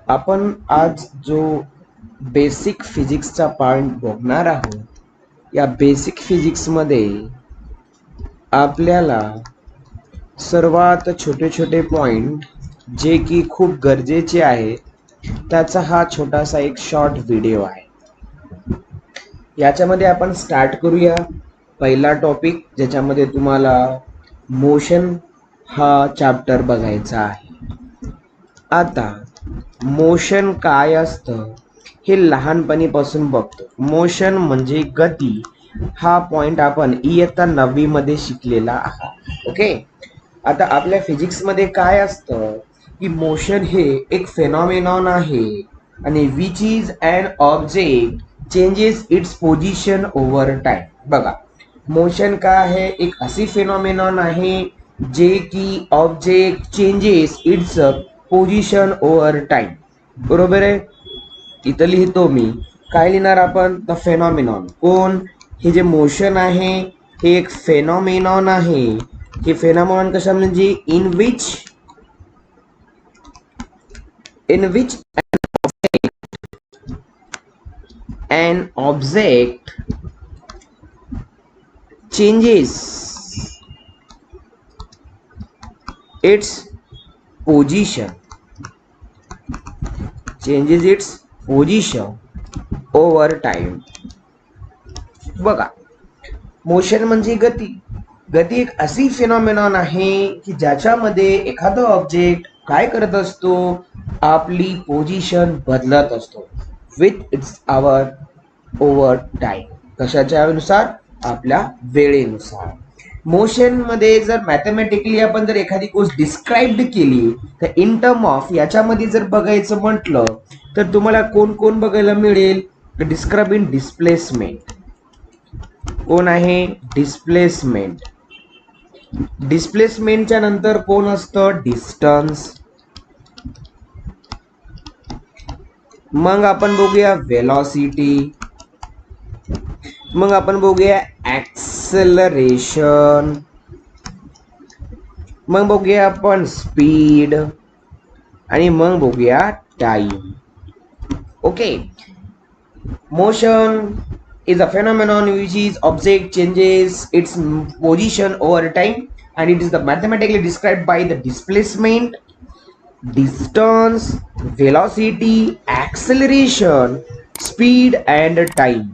आपण आज जो बेसिक फिजिक्सचा पॉइंट बघणार आहोत. या बेसिक फिजिक्समध्ये आपल्याला सर्वात छोटे छोटे पॉइंट जे की खूप गरजेचे आहेत त्याचा हा छोटासा एक शॉर्ट व्हिडिओ आहे. याच्यामध्ये आपण स्टार्ट करूया. पहिला टॉपिक ज्याच्यामध्ये तुम्हाला मोशन हा चॅप्टर बघायचा आहे. आता मोशन काय असतं हे लहानपणीपासून बघतो. मोशन म्हणजे गती. हा पॉइंट आपण इयत्ता 9वी मध्ये शिकलेला आहात. ओके. आता आपल्या फिजिक्समध्ये काय असतं की मोशन हे एक फेनॉमेनॉन आहे आणि which is an object changes its position over time. बघा, मोशन काय आहे? एक अशी फेनॉमेनॉन आहे जे की object changes its position over time. बरोबर आहे. इथं लिहितो मी. काय लिहिणार आपण? The phenomenon. कोण? हे जे मोशन आहे हे एक फेनॉमेनॉन आहे. हे फेनॉमेनॉन कशा म्हणजे in which an object changes its position over time. बघा, मोशन म्हणजे गती. गती एक अशी फिनॉमिनॉन आहे की ज्याच्यामध्ये एखादा ऑब्जेक्ट काय करत असतो? आपली पोझिशन बदलत असतो with its our over time. कशाच्या अनुसार? आपल्या वेळेनुसार. मोशन मध्ये जर मॅथमॅटिकली आपण जर एखादी गोष्ट डिस्क्राइब केली तर इन टर्म ऑफ याच्यामध्ये जर बघायचं म्हटलं तर तुम्हाला कोण कोण बघायला मिळेल? Describe in displacement. कोण आहे? डिस्प्लेसमेंट. डिस्प्लेसमेंटच्या नंतर कोण असतं? डिस्टन्स. मग आपण बघूया वेलॉसिटी. मग आपण बघूया ऍक्सेलरेशन. मग बघूया आपण स्पीड आणि मग बघूया time. Okay. Motion is a phenomenon which is object changes its position over time and it is the mathematically described by the displacement, distance, velocity, acceleration, speed and time.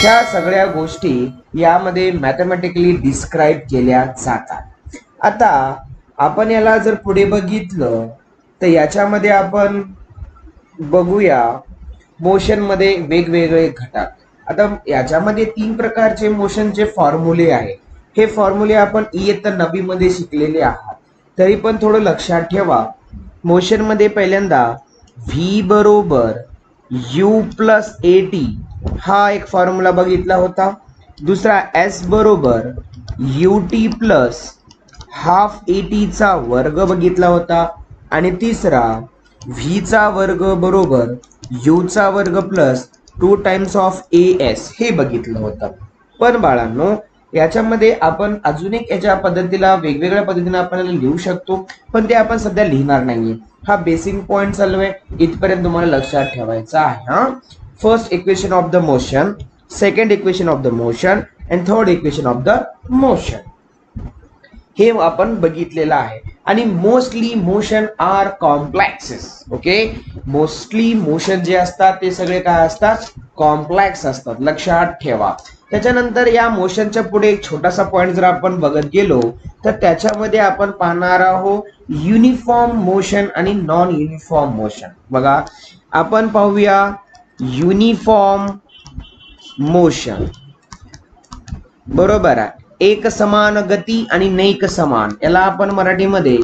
ह्या सगळ्या गोष्टी यामध्ये मॅथमॅटिकली डिस्क्राइब केल्या जातात. आता आपण याला जर पुढे बघितलं तर याच्यामध्ये आपण बघूया मोशन मध्ये वेगवेगळे घटक. आता याच्यामध्ये 3 प्रकारचे मोशनचे फॉर्म्युले आहेत. हे फॉर्म्युले आपण इयत्ता 9वी मध्ये शिकलेले आहात. तरी पण थोडं लक्षात ठेवा. मोशन मध्ये पहिल्यांदा v बरोबर u प्लस at हा एक फॉर्म्युला बघितला होता. दुसरा s बरोबर ut प्लस हाफ at चा वर्ग बघितला होता. आणि तिसरा v चा वर्ग बरोबर u चा वर्ग प्लस 2 टाइम्स ऑफ as हे बघितलं होतं. पण बाळांनो, याच्यामध्ये आपण अजून एक याच्या पद्धतीला वेगवेगळ्या पद्धतीने आपल्याला लिहू शकतो, पण ते आपण सध्या लिहिणार नाहीये. हा बेसिक पॉइंट चालू आहे, इथपर्यंत तुम्हाला लक्षात ठेवायचा आहे. हा first equation of the motion, second equation of the motion and third equation of the motion हे आपण बघितलेलं आहे. आणि mostly motion are complexes. Okay. Mostly motion जे असतात ते सगळे काय असतात? कॉम्प्लेक्स असतात. लक्षात ठेवा. त्याच्यानंतर या मोशनच्या पुढे एक छोटासा पॉइंट जर आपण बघत गेलो तर त्याच्यामध्ये आपण पाहणार आहोत युनिफॉर्म मोशन आणि नॉन युनिफॉर्म मोशन. बघा, आपण पाहूया युनिफॉर्म मोशन. बरोबर आहे. एक समान गती आणि नैक समान, याला आपण मराठीमध्ये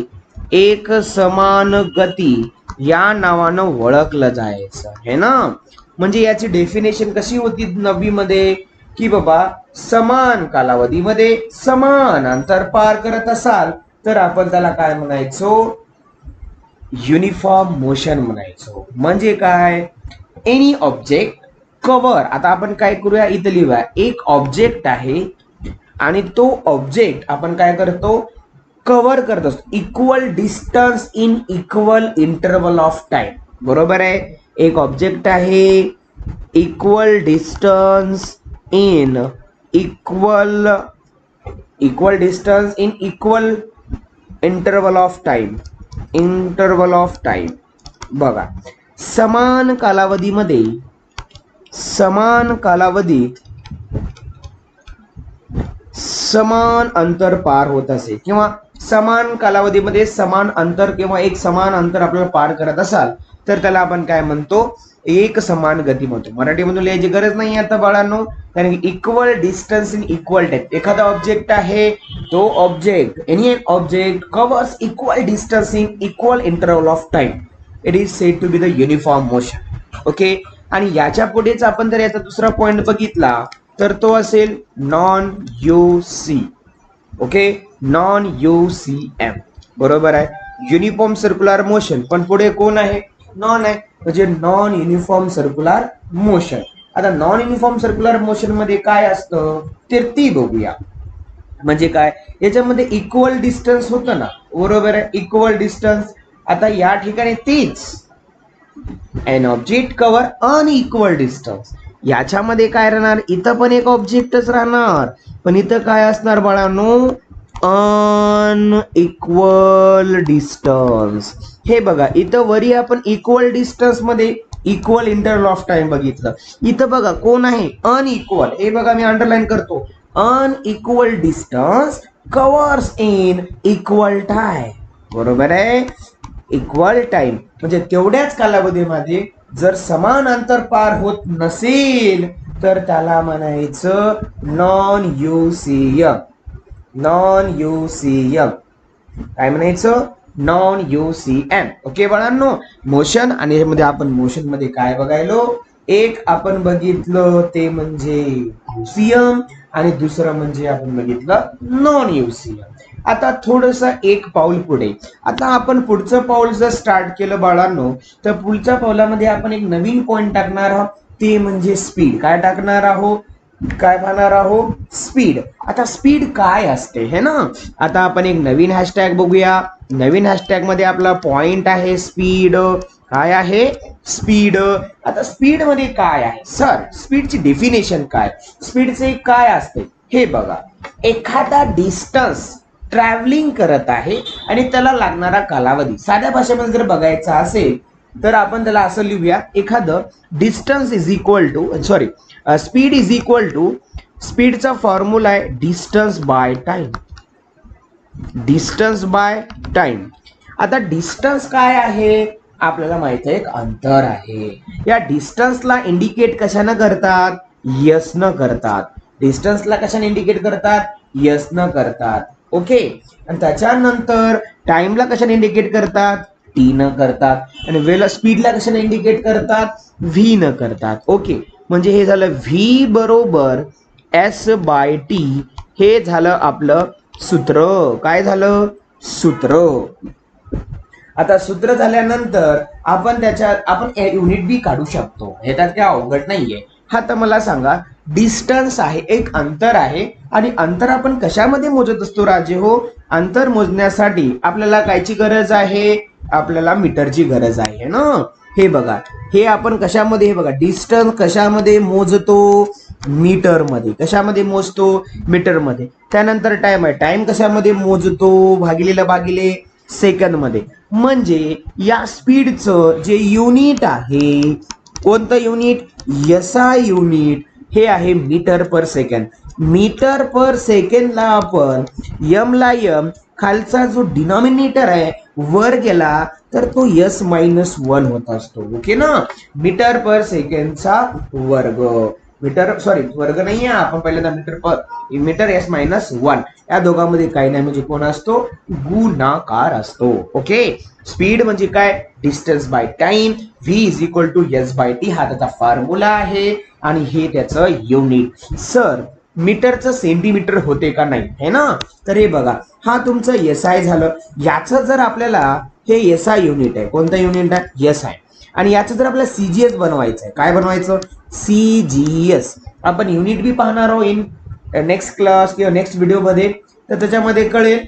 एक समान गती या नावानं ओळखलं जायचं है ना. म्हणजे याची डेफिनेशन कशी होती 9वी मध्ये की बाबा समान कालावधीमध्ये समान अंतर पार करत असाल तर आपण त्याला काय म्हणायचो? युनिफॉर्म मोशन म्हणायचो. म्हणजे काय? Any object cover. आता आपण काय करूया? इथं लिहूया. एक ऑब्जेक्ट आहे आणि तो ऑब्जेक्ट आपण काय करतो? कव्हर करत असतो equal distance in equal interval of time. बरोबर आहे. एक ऑब्जेक्ट आहे equal distance in equal equal distance in equal interval of time. Interval of time बघा, समान कालावधीमध्ये समान अंतर पार होत असेल किंवा समान कालावधीमध्ये समान अंतर किंवा एक समान अंतर आपल्याला पार करत असाल तर त्याला आपण काय म्हणतो, एक समान गती म्हणतो. मराठीमधून लिहायची गरज नाही आता बाळांनो, कारण equal distance in equal time. एखादा ऑब्जेक्ट आहे, तो object any object covers equal distance in equal interval of time, it is said to be the uniform motion. Okay. आणि याच्या पुढेच आपण जर याचा दुसरा पॉइंट बघितला तर तो असेल non UC. Okay, non UCM. बरोबर आहे. युनिफॉर्म सर्क्युलर मोशन, पण पुढे कोण आहे, नॉन आहे, म्हणजे नॉन युनिफॉर्म सर्क्युलर मोशन. आता नॉन युनिफॉर्म सर्क्युलर मोशन मध्ये काय असतं तर ती बघूया. म्हणजे काय, याच्यामध्ये इक्वल डिस्टन्स होतं ना, बरोबर आहे, इक्वल डिस्टन्स. आता या ठिकाणी तीच an object cover unequal distance. याच्यामध्ये काय राहणार, इथं पण एक ऑब्जेक्टच राहणार, पण इथं काय असणार बाळांनो, अनइक्वल डिस्टन्स. हे बघा, इथं वरी आपण इक्वल डिस्टन्स मध्ये इक्वल इंटरवल ऑफ टाइम बघितलं. इथं बघा कोण आहे, अनइक्वल. हे बघा मी अंडरलाईन करतो, unequal distance covers in equal time. बरोबर आहे, इक्वल टाइम म्हणजे तेवढ्याच कालावधीमध्ये जर समान अंतर पार होत नसेल तर त्याला म्हणायचं नॉन UCM. नॉन UCM काय म्हणायचं, नॉन UCM. ओके बाळांनो, मोशन. आणि यामध्ये आपण मोशन मध्ये काय बघायलो, एक आपण बघितलं ते म्हणजे UCM आणि दुसरं म्हणजे आपण बघितलं नॉन UCM. आता थोडस एक पाऊल पुढे. आता आपण पुढचं पाऊल जर स्टार्ट केलं बाळांनो, तर पुढच्या पाऊलामध्ये आपण एक नवीन पॉइंट टाकणार आहोत, ते म्हणजे स्पीड. काय टाकणार आहोत, काय पाहणार आहोत, स्पीड. आता स्पीड काय असते हे ना, आता आपण एक नवीन हॅशटॅग बघूया. नवीन हॅशटॅग मध्ये आपला पॉइंट आहे स्पीड. काय आहे, स्पीड. आता स्पीड मध्ये काय आहे सर, स्पीडची डेफिनेशन काय, स्पीडचे काय असते हे बघा. एखादा डिस्टन्स ट्रॅव्हलिंग करत आहे आणि त्याला लागणारा कालावधी. साध्या भाषेमध्ये जर बघायचा असेल तर आपण त्याला असं लिहूया, एखादं distance is equal to speed is equal to, स्पीडचा फॉर्म्युला आहे distance by time. Distance by time. आता डिस्टन्स काय आहे, आपल्याला माहित आहे एक अंतर आहे. या डिस्टन्सला इंडिकेट कशाने करतात, यस न करतात. डिस्टन्सला कशाने इंडिकेट करतात, यस न करतात. ओके. आणि त्याच्यानंतर टाइमला कशाने इंडिकेट करतात, टी न करतात. आणि वेळ स्पीडला कशाने इंडिकेट करतात, व्ही न करतात. ओके, म्हणजे हे झालं व्ही बरोबर S/T. हे झालं आपलं सूत्र. काय झालं, सूत्र. आता सूत्र झाल्यानंतर आपण युनिट बी काढू शकतो, हे त्यात काय अवघड नाहीये. हा तर मला सांगा, डिस्टन्स आहे, एक अंतर आहे, आणि अंतर आपण कशामध्ये मोजत असतो राजे हो, अंतर मोजण्यासाठी आपल्याला कायची गरज आहे, आपल्याला मीटरची गरज आहे ना. हे बघा, हे आपण कशामध्ये, हे बघा डिस्टन्स कशामध्ये मोजतो, मीटर मध्ये. कशामध्ये मोजतो, मीटर मध्ये. त्यानंतर टाइम आहे, टाइम कशामध्ये मोजतो, भागिले सेकंद मध्ये. म्हणजे या स्पीडचं जे युनिट आहे, कोणतं युनिट, SI युनिट, हे आहे मीटर पर सेकंड. मीटर पर सेकंडला आपण M ला M, खालचा जो डिनॉमिनेटर आहे वर गेला तर तो S-1 होत असतो. ओके ना, मीटर पर सेकंडचा वर्ग. वर्ग नाही आहे, आपण पहिल्यांदा मीटर S-1, या दोघांमध्ये काही नाही, म्हणजे कोण असतो, गुणाकार असतो. ओके. स्पीड म्हणजे काय, distance by time. V is equal to S/T. हा त्याचा फॉर्म्युला आहे आणि हे त्याचं युनिट. सर मीटरचं सेंटीमीटर होते का नाही, है ना. तर हे बघा, हा तुमचं SI झालं. याचं जर आपल्याला, हे SI युनिट आहे, कोणतं युनिट आहे, SI. आणि याचं जर आपल्याला CGS बनवायचं आहे, काय बनवायचं, CGS. आपण युनिट बी पाहणार आहोत इन नेक्स्ट क्लास किंवा नेक्स्ट व्हिडिओ मध्ये, तर त्याच्यामध्ये कळेल.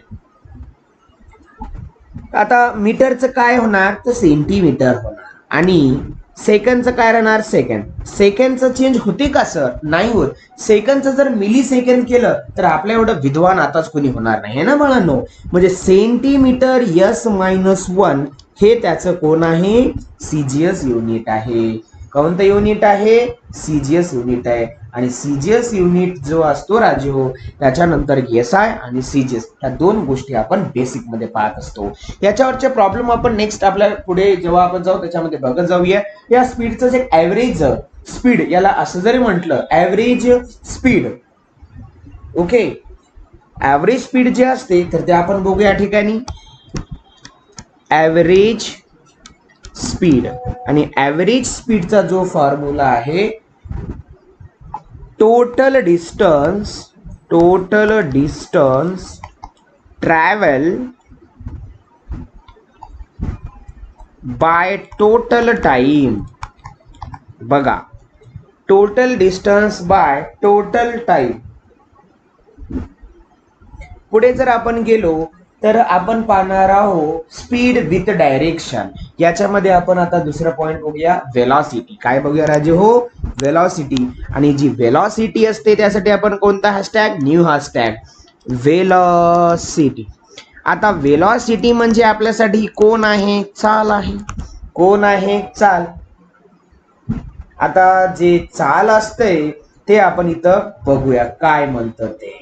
आता मीटरचं काय होणार, तर सेंटीमीटर होणार. आणि सेकंडचं काय राहणार, सेकंडचं चेंज होते का सर, नाही होत. सेकंडचं जर मिली सेकंड केलं तर आपल्या एवढं विद्वान आताच कोणी होणार नाही है ना बाळांनो. म्हणजे सेंटीमीटर S-1 हे त्याचं कोण आहे, सीजीएस युनिट आहे. कोणतं युनिट आहे, सीजीएस युनिट आहे. आणि सीजीएस युनिट जो असतो राजू, त्याच्यानंतर एसआय आणि सीजीएस ह्या दोन गोष्टी आपण बेसिक मध्ये पाहत असतो. याच्यावरचे प्रॉब्लेम आपण नेक्स्ट आपल्या पुढे जेव्हा आपण जाऊ त्याच्यामध्ये बघत जाऊया. या स्पीडचं जे ऍव्हरेज स्पीड, याला असं जरी म्हटलं average speed, okay, average speed जे असते तर ते आपण बघूया या ठिकाणी. ऍव्हरेज स्पीड, आणि ऍव्हरेज स्पीडचा जो फॉर्म्युला आहे, total distance travel by total time. बघा, total distance by total time. पुढे जर आपण गेलो तर आपण पाहणार आहोत स्पीड विथ डायरेक्शन. याच्यामध्ये आपण आता दुसरा पॉइंट बघूया, वेलॉसिटी. काय बघूया राजू हो, वेलॉसिटी. आणि जी वेलॉसिटी असते त्यासाठी आपण कोणता हॅशटॅग, न्यू हॅशटॅग वेलॉसिटी. आता वेलॉसिटी म्हणजे आपल्यासाठी कोण आहे, चाल आहे. कोण आहे, चाल. आता जे चाल असते ते आपण इथं बघूया काय म्हणतं ते.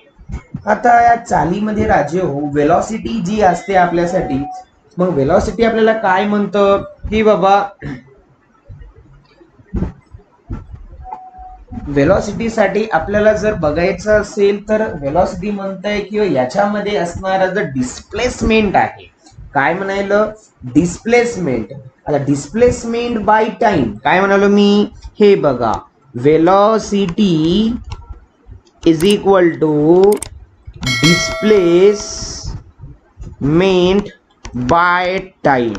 आता या चालीमध्ये राजे हो, वेलॉसिटी जी असते आपल्यासाठी, मग वेलॉसिटी आपल्याला काय म्हणतं की बाबा, वेलॉसिटी साठी आपल्याला जर बघायचं असेल तर वेलॉसिटी म्हणताय की याच्यामध्ये असणारा जो डिस्प्लेसमेंट आहे, काय म्हणायला, डिस्प्लेसमेंट. आता डिस्प्लेसमेंट बाय टाइम काय म्हणालो मी, हे बघा, velocity is equal to displacement by time.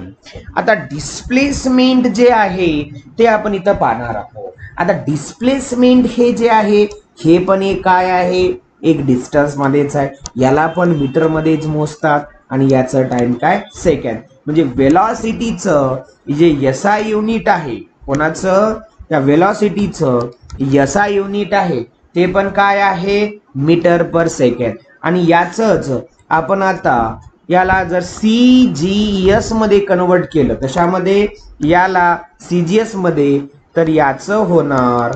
आता डिस्प्लेसमेंट जे आहे ते आपण इथं पाहणार आहोत. आता डिस्प्लेसमेंट हे जे आहे हे पण एक काय आहे, एक डिस्टन्स मध्येच आहे. याला पण मीटर मध्येच मोजतात आणि याचं टाइम काय, सेकंड. म्हणजे वेलॉसिटीचं जे एसआय युनिट आहे, कोणाचं, त्या वेलॉसिटीचं एसआय युनिट आहे ते पण काय आहे, मीटर पर सेकंड. आणि याचंच आपण आता याला जर सीजीएस मध्ये कन्वर्ट केलं, कशामध्ये, याला सीजीएस मध्ये, तर याचं होणार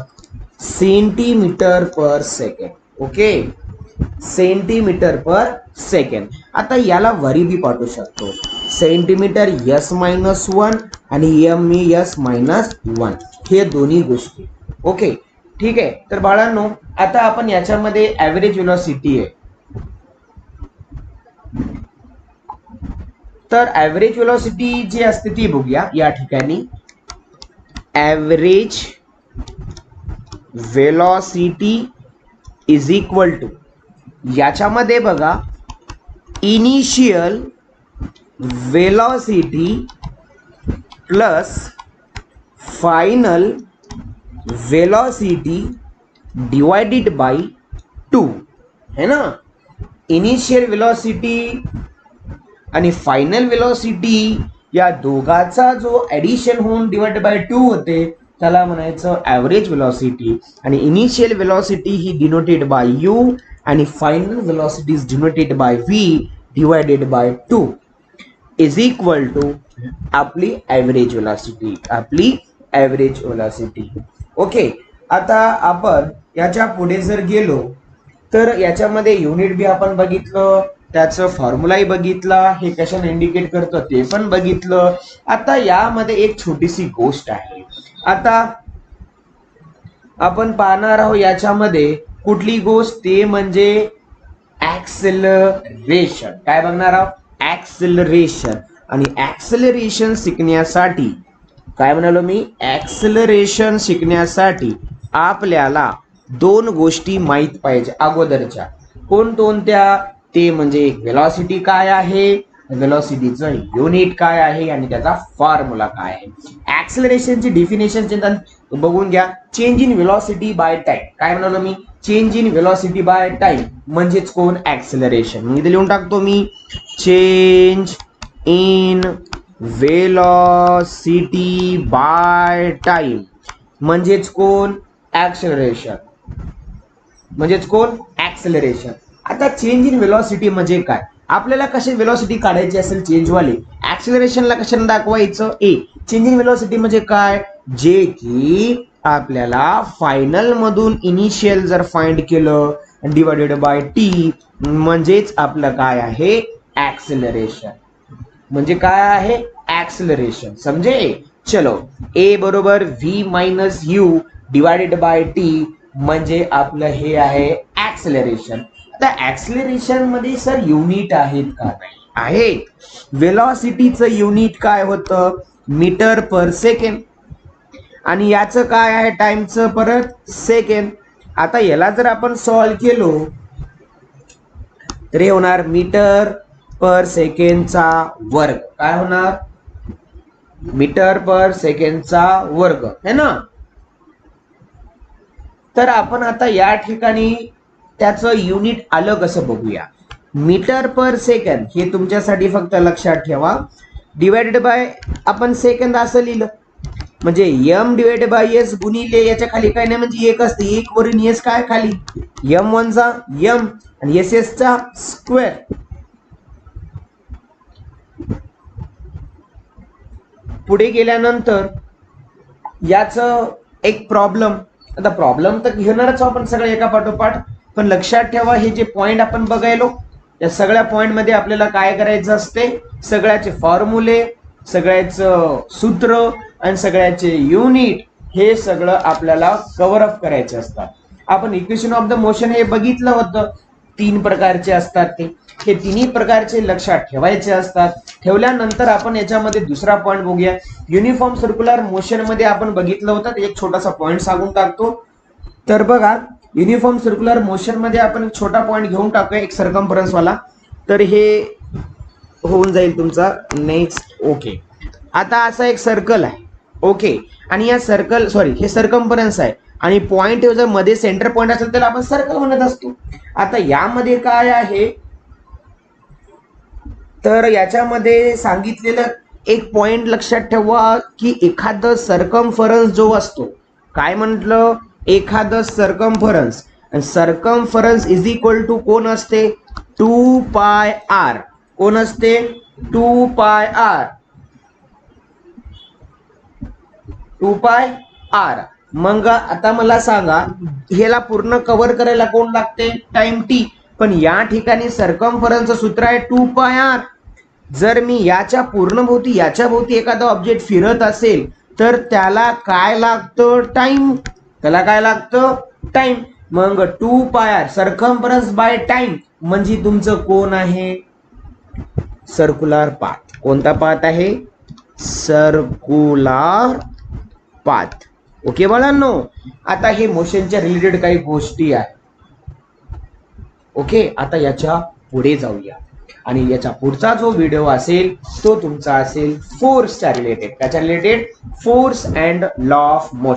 सेंटीमीटर पर सेकंड. ओके, सेंटीमीटर पर सेकंड. आता याला वरी बी पाठवू शकतो, सेंटीमीटर S-1 आणि MES-1, हे दोन्ही गोष्टी. ओके, ठीक आहे. तर बाळांनो, आता आपण याच्यामध्ये ऍव्हरेज वेलॉसिटी आहे, तर ऍव्हरेज वेलॉसिटी जी असते ती बघूया या ठिकाणी. Average velocity is equal to, याच्यामध्ये बघा, initial velocity plus final velocity divided by 2 है ना. इनिशियल वेलॉसिटी आणि फायनल वेलॉसिटी या दोघाचा जो ऍडिशन होऊन डिवाइड बाय 2 होते त्याला म्हणायचं ऍव्हरेज वेलॉसिटी. आणि इनिशियल वेलॉसिटी ही डिनोटेड बाय U आणि final velocity is denoted by V divided by 2 is equal to आपली ऍव्हरेज वेलॉसिटी, आपली ऍव्हरेज वेलॉसिटी. ओके, आता आपण याच्या पुढे जर गेलो तर याच्यामध्ये युनिट बी आपण बघितलं, त्याचं फॉर्म्युलाही बघितला, हे कशाने इंडिकेट करतं ते पण बघितलं. आता यामध्ये एक छोटीशी गोष्ट आहे. आता आपण पाहणार आहोत याच्यामध्ये कुठली गोष्ट, ते म्हणजे ऍक्सेलरेशन. काय बघणार आहोत, ऍक्सेलरेशन. आणि ऍक्सेलरेशन शिकण्यासाठी, काय म्हणालो मी, ऍक्सेलरेशन शिकण्यासाठी आपल्याला दोन गोष्टी माहित पाहिजे अगोदरच्या. कोणत्या, ते म्हणजे वेलॉसिटी काय आहे, वेलॉसिटीचं युनिट काय आहे आणि त्याचा फॉर्म्युला काय आहे. ऍक्सेलरेशनची डेफिनेशन बघून घ्या, change in velocity by time. काय म्हणालो मी, change in velocity by time म्हणजेच कोण, ऍक्सेलरेशन. मग इथे लिहून टाकतो मी, change in velocity by time म्हणजेच कोण ऍक्सेलरेशन, म्हणजेच कोण ऍक्सेलरेशन. आता चेंज इन वेलॉसिटी म्हणजे काय, आपल्याला कशी वेलॉसिटी काढायची असेल चेंज वाली, ऍक्सेलरेशनला कशाने दाखवायचं, ए चेंज इन वेलॉसिटी म्हणजे काय, जे की आपल्याला फायनल मधून इनिशियल जर फाइंड केलं डिवाइडेड बाय टी म्हणजेच आपलं काय आहे ऍक्सेलरेशन, म्हणजे काय आहे ऍक्सेलरेशन, समजे. चलो ए बरोबर V minus U divided by T म्हणजे आपलं हे आहे ऍक्सेलरेशन. आता ऍक्सेलरेशन मध्ये सर युनिट आहेत का, नाही आहेत. वेलॉसिटीचं युनिट काय होतं मीटर पर सेकंड आणि याचं काय आहे टाइमचं परत सेकंड. आता याला जर आपण सॉल्व्ह केलो तर हे होणार मीटर पर सेकंडचा वर्ग, काय होणार मीटर पर सेकंडचा वर्ग है ना. तर आपण आता या ठिकाणी त्याचं युनिट आलं कसं बघूया. मीटर पर सेकंड हे तुमच्यासाठी फक्त लक्षात ठेवा, डिवाइडेड बाय आपण सेकंद असं लिहिलं म्हणजे एम डिवाइडेड बाय एस गुणिले याच्या खाली काय नाही म्हणजे एक असते, एक वरून एस काय खाली एम वनचा एम आणि एस एस चा स्क्वेअर. पुढे गेल्यानंतर याचं एक प्रॉब्लेम, आता प्रॉब्लेम तर घेणारच आपण सगळं एका पाठोपाठ, पण लक्षात ठेवा हे जे पॉइंट आपण बघायलो या सगळ्या पॉइंट मध्ये आपल्याला काय करायचं असते, सगळ्याचे फॉर्म्युले, सगळ्याचं सूत्र आणि सगळ्याचे युनिट हे सगळं आपल्याला कव्हर अप करायचे असतात. आपण इक्वेशन ऑफ द मोशन हे बघितलं होतं, 3 प्रकारचे असतात ते, हे तिन्ही प्रकारचे लक्षात ठेवायचे असतात. ठेवल्यानंतर आपण याच्यामध्ये दुसरा पॉइंट बघूया. युनिफॉर्म सर्क्युलर मोशन मध्ये आपण बघितलं होतं, एक छोटासा पॉइंट सांगून टाकतो. तर बघा युनिफॉर्म सर्क्युलर मोशन मध्ये आपण एक छोटा पॉइंट घेऊन टाकूया एक सर्कम्फरन्स वाला, तर हे होऊन जाईल तुमचा नेक्स्ट. ओके, आता असा एक सर्कल आहे ओके, आणि या सर्कल सॉरी हे सर्कम्फरन्स आहे आणि पॉइंट जर मध्ये सेंटर पॉइंट असेल त्याला आपण सर्कल म्हणत असतो. आता यामध्ये काय आहे तर याच्यामध्ये सांगितलेलं एक पॉइंट लक्षात ठेवा की एखादं सर्कम्फरन्स जो असतो, काय म्हटलं एखादं circumference, circumference is equal to कोण असते 2 पाय आर, कोण असते 2 पाय आर, 2 पाय आर. मग आता मला सांगा ह्याला पूर्ण कव्हर करायला कोण लागते टाइम टी, पण या ठिकाणी सर्कम्फरन्सचं सूत्र आहे 2 पाय आर. जर मी याच्या पूर्ण भोवती याच्या भोवती एखादा ऑब्जेक्ट फिरत असेल तर त्याला काय लागतं टाइम, त्याला काय लागतं टाइम. मग 2 पाय आर सर्कम्फरन्स बाय टाइम म्हणजे तुमचं कोण आहे सर्क्युलर पाथ. कोणता पाथ आहे सर्क्युलर पाथ. ओके बाळांनो, आता हे मोशनच्या रिलेटेड काही गोष्टी आहेत. ओके, आता याच्या पुढे जाऊया आणि याचा पुढचा जो व्हिडिओ असेल तो तुमचा असेल फोर्सच्या रिलेटेड, त्याच्या related force and law of motion.